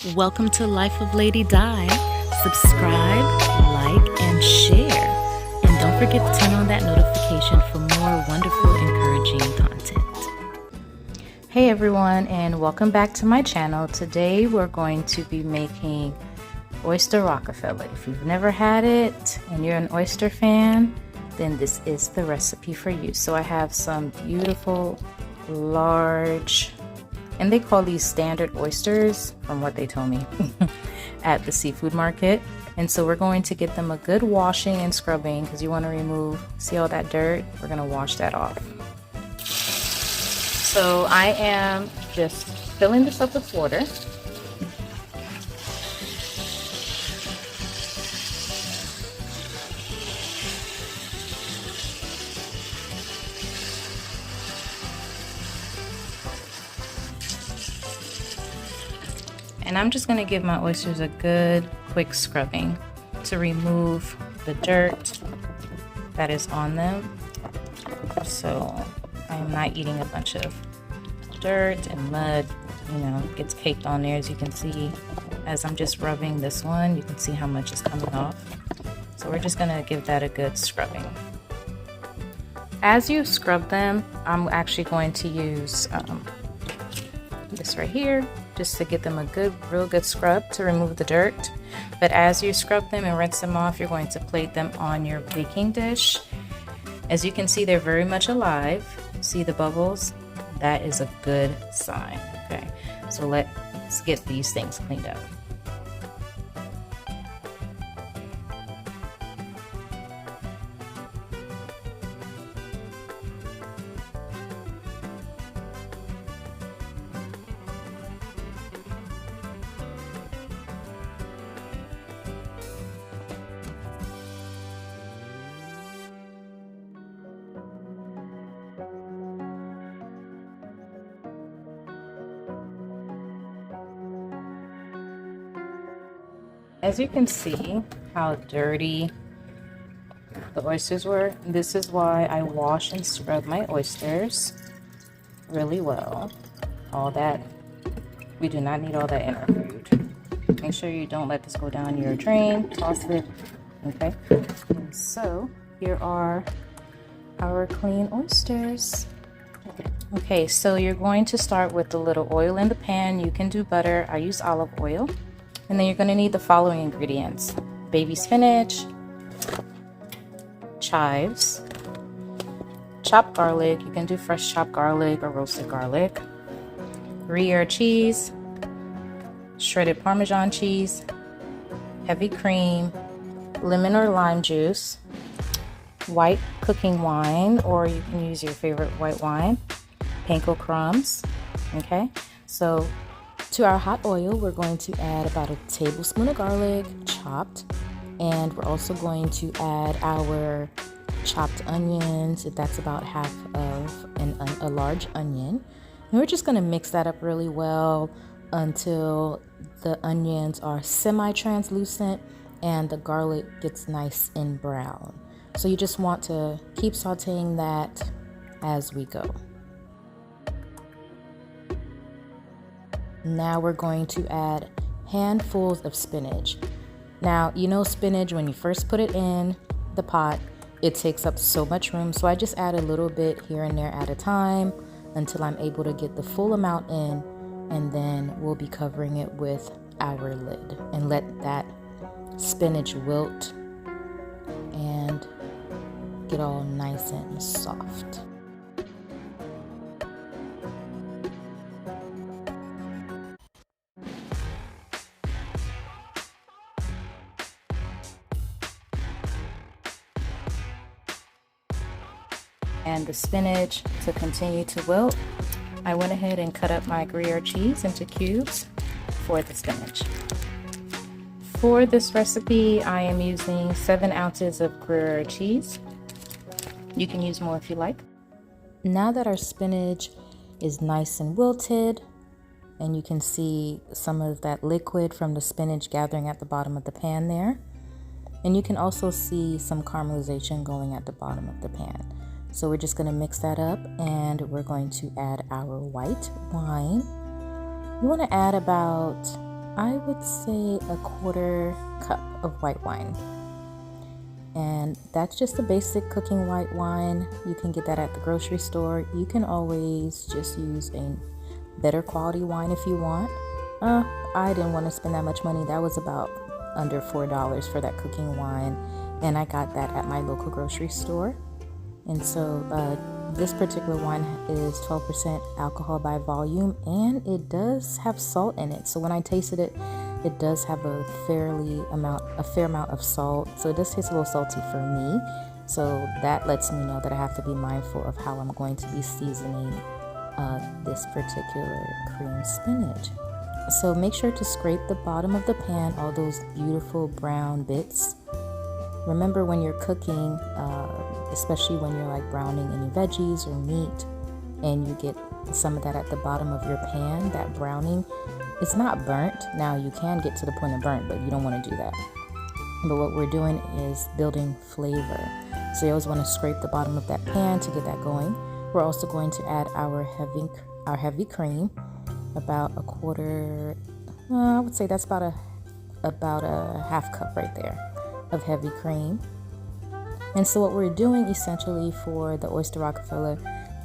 Welcome to Life of Lady Di. Subscribe, like, and share. And don't forget to turn on that notification for more wonderful, encouraging content. Hey everyone, and welcome back to my channel. Today we're going to be making Oyster Rockefeller. If you've never had it and you're an oyster fan, then this is the recipe for you. So I have some beautiful, large, and they call these standard oysters from what they told me at the seafood market. And so we're going to get them a good washing and scrubbing because you want to remove, see all that dirt? We're going to wash that off. So I am just filling this up with water. And I'm just going to give my oysters a good quick scrubbing to remove the dirt that is on them. So I'm not eating a bunch of dirt and mud, gets caked on there. As you can see, as I'm just rubbing this one, you can see how much is coming off. So we're just going to give that a good scrubbing. As you scrub them, I'm actually going to use this right here, just to get them a real good scrub to remove the dirt. But as you scrub them and rinse them off, you're going to plate them on your baking dish. As you can see, they're very much alive. See the bubbles? That is a good sign. Okay, so let's get these things cleaned up. As you can see how dirty the oysters were, this is why I wash and scrub my oysters really well. All that, we do not need all that in our food. Make sure you don't let this go down your drain, toss it, okay? And so here are our clean oysters. Okay, so you're going to start with a little oil in the pan. You can do butter, I use olive oil. And then you're going to need the following ingredients: baby spinach, chives, chopped garlic, you can do fresh chopped garlic or roasted garlic, Gruyere cheese, shredded Parmesan cheese, heavy cream, lemon or lime juice, white cooking wine, or you can use your favorite white wine, panko crumbs. Okay, so to our hot oil, we're going to add about a tablespoon of garlic, chopped, and we're also going to add our chopped onions. That's about half of a large onion. And we're just going to mix that up really well until the onions are semi-translucent and the garlic gets nice and brown. So you just want to keep sauteing that as we go. Now we're going to add handfuls of spinach. Now, spinach, when you first put it in the pot, it takes up so much room. So I just add a little bit here and there at a time until I'm able to get the full amount in. And then we'll be covering it with our lid and let that spinach wilt and get all nice and soft. And the spinach to continue to wilt, I went ahead and cut up my Gruyere cheese into cubes for the spinach. For this recipe, I am using 7 ounces of Gruyere cheese. You can use more if you like. Now that our spinach is nice and wilted, and you can see some of that liquid from the spinach gathering at the bottom of the pan there, and you can also see some caramelization going at the bottom of the pan. So we're just going to mix that up, and we're going to add our white wine. You want to add about I would say a 1/4 cup of white wine. And that's just a basic cooking white wine. You can get that at the grocery store. You can always just use a better quality wine if you want. I didn't want to spend that much money. That was about under $4 for that cooking wine, and I got that at my local grocery store. And so this particular wine is 12% alcohol by volume, and it does have salt in it. So when I tasted it, it does have a fair amount of salt. So it does taste a little salty for me. So that lets me know that I have to be mindful of how I'm going to be seasoning this particular cream spinach. So make sure to scrape the bottom of the pan, all those beautiful brown bits. Remember when you're cooking, especially when you're like browning any veggies or meat, and you get some of that at the bottom of your pan, that browning, it's not burnt. Now you can get to the point of burnt, but you don't want to do that. But what we're doing is building flavor. So you always want to scrape the bottom of that pan to get that going. We're also going to add our heavy cream, about a 1/4. I would say that's about a half cup right there of heavy cream. And so what we're doing essentially for the Oyster Rockefeller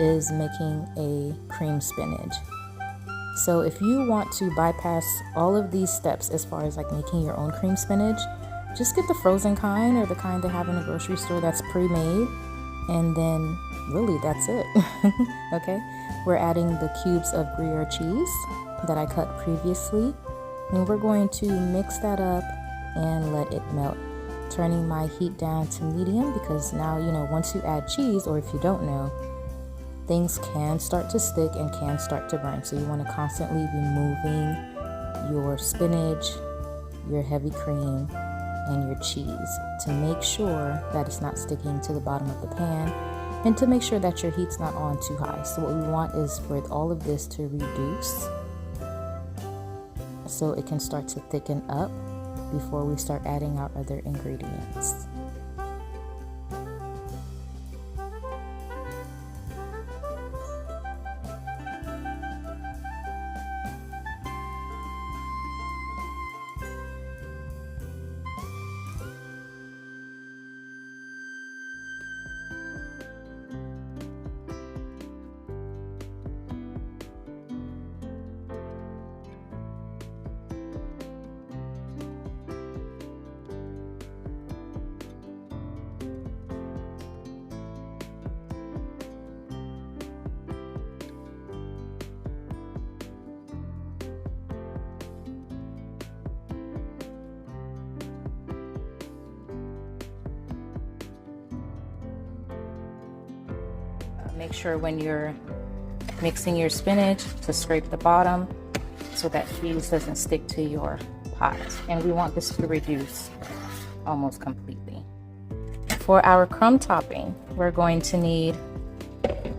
is making a cream spinach. So if you want to bypass all of these steps as far as like making your own cream spinach, just get the frozen kind or the kind they have in the grocery store that's pre-made, and then really that's it. Okay, we're adding the cubes of Gruyere cheese that I cut previously, and we're going to mix that up and let it melt, turning my heat down to medium, because now once you add cheese, or if you don't know, things can start to stick and can start to burn. So you want to constantly be moving your spinach, your heavy cream, and your cheese to make sure that it's not sticking to the bottom of the pan, and to make sure that your heat's not on too high. So what we want is for all of this to reduce so it can start to thicken up before we start adding our other ingredients. Make sure when you're mixing your spinach to scrape the bottom so that cheese doesn't stick to your pot. And we want this to reduce almost completely. For our crumb topping, we're going to need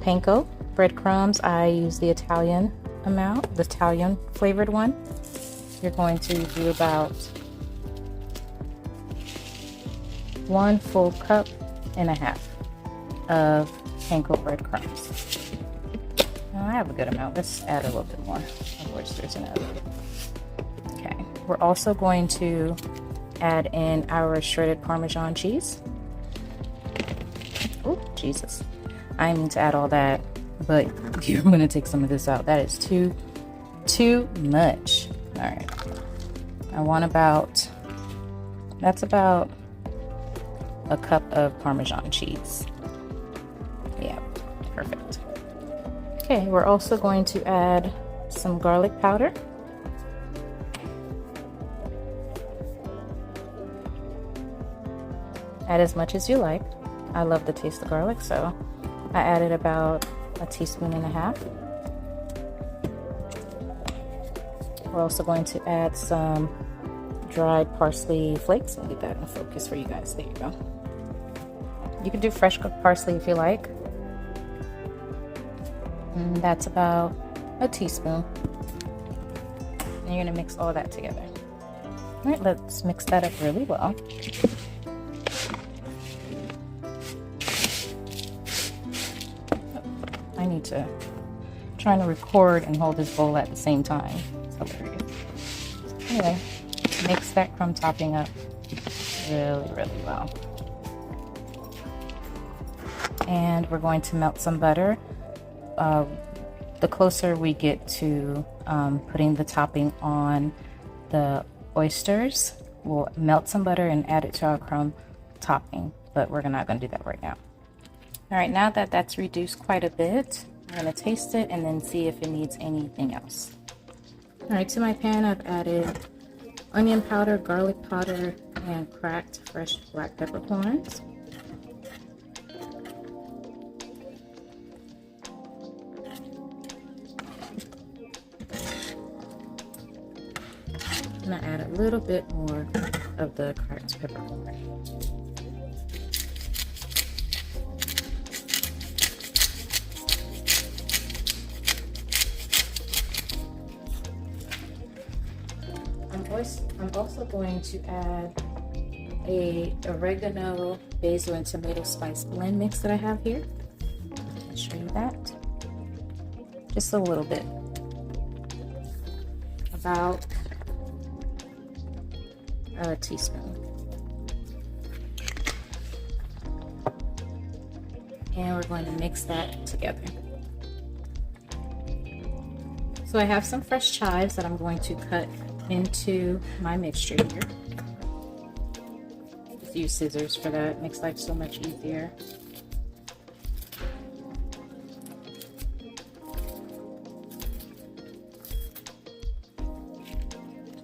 panko breadcrumbs. I use the Italian amount, the Italian flavored one. You're going to do about 1.5 full cups of panko breadcrumbs. Now I have a good amount. Let's add a little bit more of oysters in it. Okay, we're also going to add in our shredded Parmesan cheese. Oh, Jesus. I mean to add all that, but you're going to take some of this out. That is too much. All right. I want that's about a cup of Parmesan cheese. Yeah, perfect. Okay, we're also going to add some garlic powder. Add as much as you like. I love the taste of garlic, so I added about 1.5 teaspoons. We're also going to add some dried parsley flakes. I'll get that in focus for you guys. There you go. You can do fresh cooked parsley if you like. And that's about 1 teaspoon. And you're gonna mix all that together. All right, let's mix that up really well. I need to trying to record and hold this bowl at the same time. It's hilarious. Anyway, mix that crumb topping up really, really well. And we're going to melt some butter. The closer we get to putting the topping on the oysters, we'll melt some butter and add it to our crumb topping, but we're not going to do that right now. All right, now that that's reduced quite a bit, I'm going to taste it and then see if it needs anything else. All right, to my pan, I've added onion powder, garlic powder, and cracked fresh black peppercorns. I'm going to add a little bit more of the cracked peppercorn. I'm also going to add a oregano, basil, and tomato spice blend mix that I have here. I'll show you that. Just a little bit. About a teaspoon. And we're going to mix that together. So I have some fresh chives that I'm going to cut into my mixture here. Just use scissors for that. It makes life so much easier.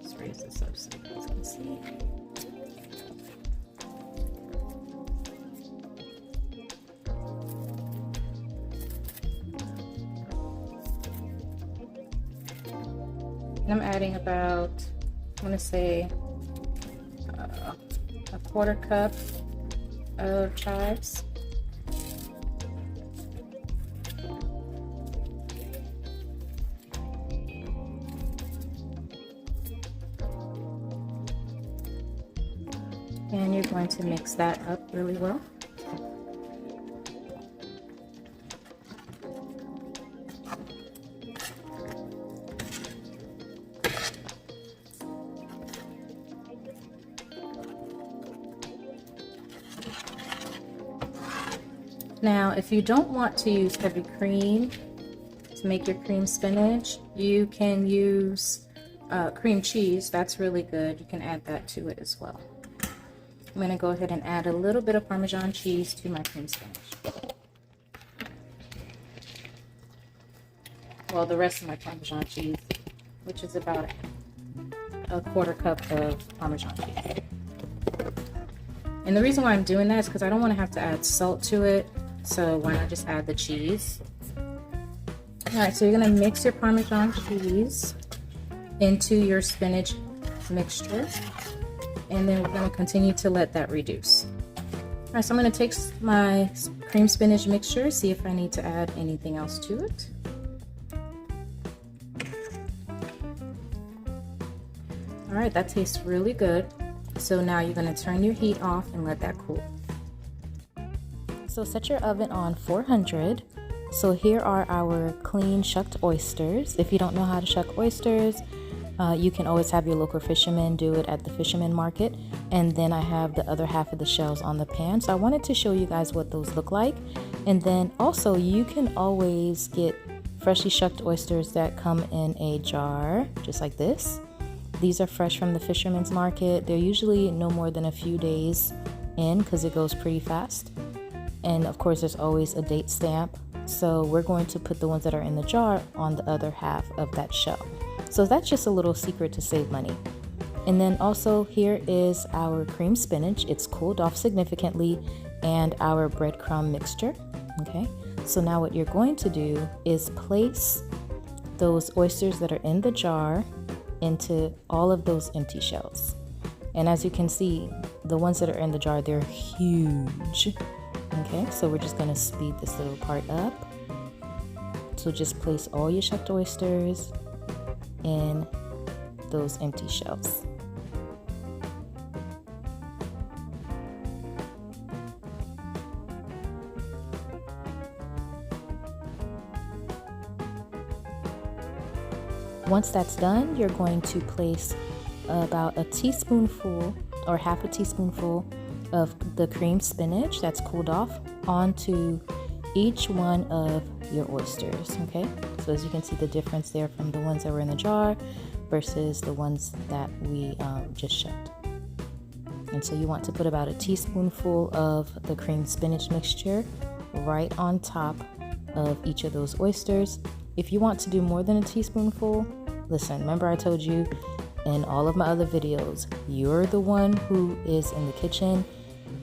Just raise this up so you guys can see. And I'm adding about, I want to say, a quarter cup of chives. And you're going to mix that up really well. Now, if you don't want to use heavy cream to make your cream spinach, you can use cream cheese. That's really good. You can add that to it as well. I'm going to go ahead and add a little bit of Parmesan cheese to my cream spinach. Well, the rest of my Parmesan cheese, which is about a quarter cup of Parmesan cheese. And the reason why I'm doing that is because I don't want to have to add salt to it. So why not just add the cheese? All right, so you're gonna mix your Parmesan cheese into your spinach mixture. And then we're gonna continue to let that reduce. All right, so I'm gonna take my cream spinach mixture, see if I need to add anything else to it. All right, that tastes really good. So now you're gonna turn your heat off and let that cool. So set your oven on 400. So here are our clean shucked oysters. If you don't know how to shuck oysters, you can always have your local fisherman do it at the fisherman market. And then I have the other half of the shells on the pan. So I wanted to show you guys what those look like. And then also you can always get freshly shucked oysters that come in a jar, just like this. These are fresh from the fisherman's market. They're usually no more than a few days in because it goes pretty fast. And of course there's always a date stamp. So we're going to put the ones that are in the jar on the other half of that shell. So that's just a little secret to save money. And then also here is our cream spinach. It's cooled off significantly, and our breadcrumb mixture. Okay, so now what you're going to do is place those oysters that are in the jar into all of those empty shells. And as you can see, the ones that are in the jar, they're huge. Okay, so we're just gonna speed this little part up. So just place all your shucked oysters in those empty shells. Once that's done, you're going to place about a teaspoonful or half a teaspoonful of the creamed spinach that's cooled off onto each one of your oysters. Okay, so as you can see the difference there from the ones that were in the jar versus the ones that we just shucked. And so you want to put about a teaspoonful of the creamed spinach mixture right on top of each of those oysters. If you want to do more than a teaspoonful, listen, remember I told you in all of my other videos, you're the one who is in the kitchen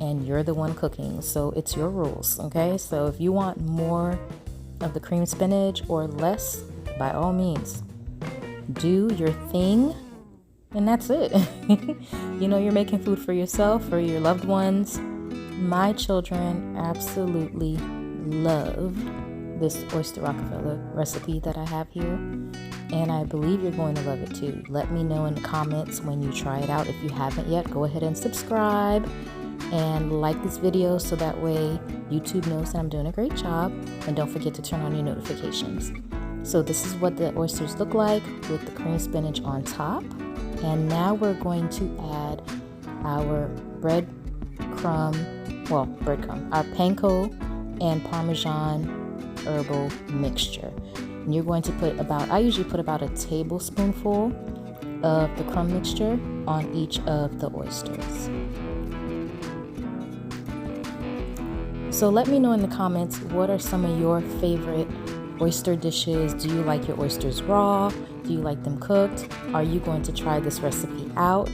and you're the one cooking, so it's your rules. Okay, so if you want more of the creamed spinach or less, by all means do your thing, and that's it. You know, you're making food for yourself, for your loved ones. My children absolutely love this Oyster Rockefeller recipe that I have here, and I believe you're going to love it too. Let me know in the comments when you try it out. If you haven't yet, go ahead and subscribe and like this video so that way YouTube knows that I'm doing a great job, and don't forget to turn on your notifications. So this is what the oysters look like with the creamed spinach on top. And now we're going to add our breadcrumb, our panko and Parmesan herbal mixture. And you're going to put I usually put about a tablespoonful of the crumb mixture on each of the oysters. So let me know in the comments, what are some of your favorite oyster dishes? Do you like your oysters raw? Do you like them cooked? Are you going to try this recipe out?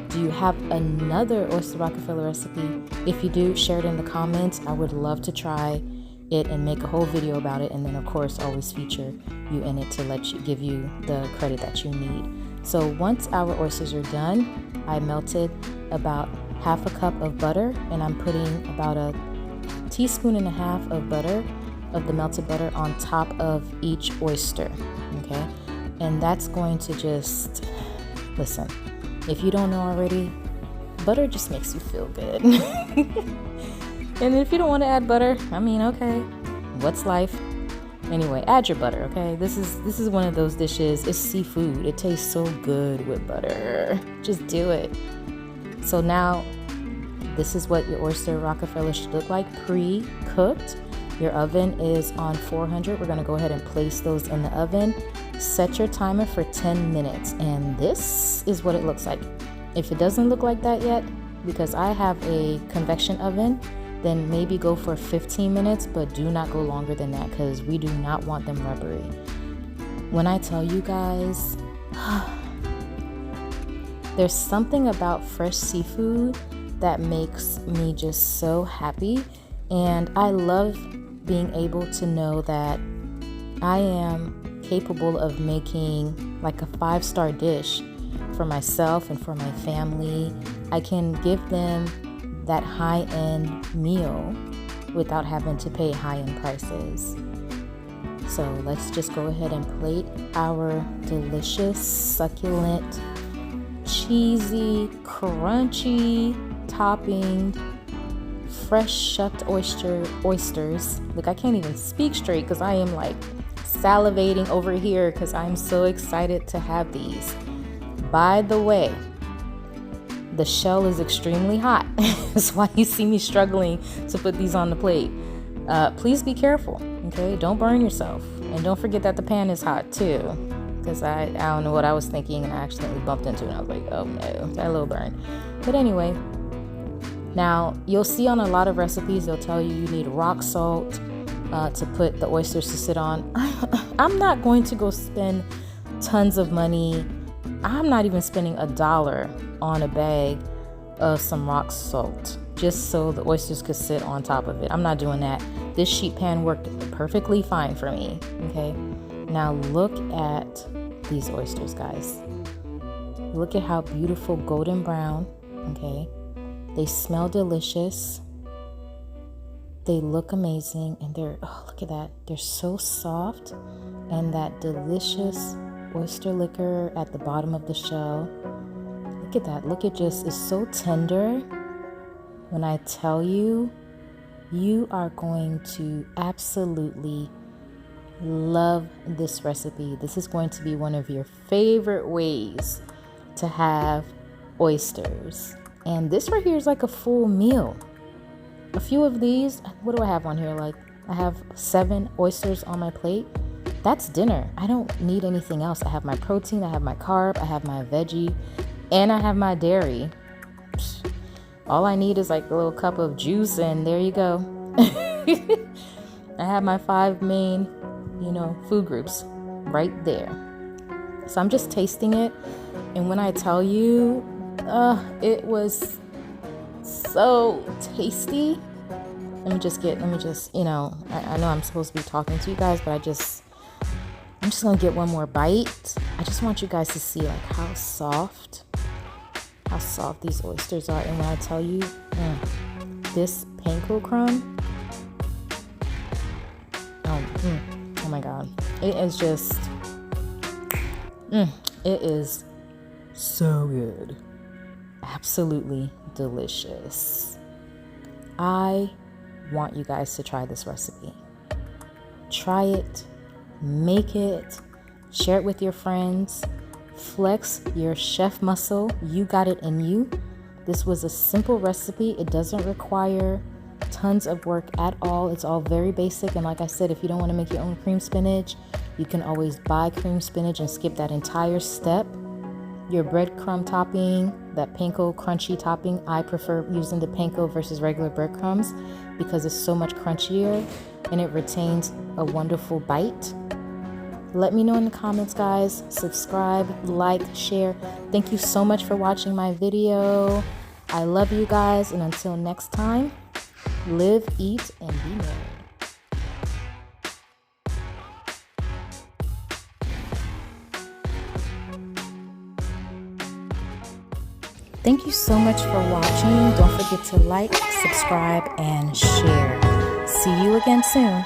Do you have another Oyster Rockefeller recipe? If you do, share it in the comments. I would love to try it and make a whole video about it, and then of course always feature you in it to give you the credit that you need. So once our oysters are done, I melted about half a cup of butter, and I'm putting about a teaspoon and a half of butter, of the melted butter, on top of each oyster. Okay, and that's going to just, listen, if you don't know already, butter just makes you feel good. And if you don't want to add butter, I mean, okay, what's life? Anyway, add your butter. Okay, this is one of those dishes. It's seafood. It tastes so good with butter. Just do it. So now this is what your Oyster Rockefeller should look like pre-cooked. Your oven is on 400. We're going to go ahead and place those in the oven. Set your timer for 10 minutes, and this is what it looks like. If it doesn't look like that yet, because I have a convection oven, then maybe go for 15 minutes, but do not go longer than that because we do not want them rubbery. When I tell you guys, there's something about fresh seafood that makes me just so happy, and I love being able to know that I am capable of making like a 5-star dish for myself and for my family. I can give them that high-end meal without having to pay high-end prices. So let's just go ahead and plate our delicious, succulent, cheesy, crunchy topping, fresh shucked oysters. Look, I can't even speak straight because I am like salivating over here because I'm so excited to have these. By the way, the shell is extremely hot. That's why you see me struggling to put these on the plate. Please be careful, okay? Don't burn yourself. And don't forget that the pan is hot too, because I don't know what I was thinking and I accidentally bumped into it and I was like, oh no, that little burn. But anyway, now you'll see on a lot of recipes, they'll tell you need rock salt to put the oysters to sit on. I'm not going to go spend tons of money. I'm not even spending $1 on a bag of some rock salt just so the oysters could sit on top of it. I'm not doing that. This sheet pan worked perfectly fine for me. Okay, now look at these oysters, guys. Look at how beautiful golden brown. Okay, they smell delicious. They look amazing, and look at that. They're so soft, and that delicious oyster liquor at the bottom of the shell. Look at that. Look, it's so tender. When I tell you, you are going to absolutely love this recipe. This is going to be one of your favorite ways to have oysters. And this right here is like a full meal. A few of these, what do I have on here? Like, I have 7 oysters on my plate. That's dinner. I don't need anything else. I have my protein, I have my carb, I have my veggie, and I have my dairy. All I need is like a little cup of juice, and there you go. I have my 5 main, food groups right there. So I'm just tasting it, and when I tell you, it was so tasty. Let me just, I know I'm supposed to be talking to you guys, but I'm just gonna get one more bite. I just want you guys to see like how soft these oysters are. And when I tell you, this panko crumb, oh my God, it is just, it is so good. Absolutely delicious. I want you guys to try this recipe. Try it, make it, share it with your friends, flex your chef muscle. You got it in you. This was a simple recipe. It doesn't require tons of work at all. It's all very basic. And like I said, if you don't want to make your own cream spinach, you can always buy cream spinach and skip that entire step. Your breadcrumb topping, that panko crunchy topping, I prefer using the panko versus regular breadcrumbs because it's so much crunchier and it retains a wonderful bite. Let me know in the comments, guys. Subscribe, like, share. Thank you so much for watching my video. I love you guys, and until next time, live, eat, and be merry. Thank you so much for watching. Don't forget to like, subscribe, and share. See you again soon.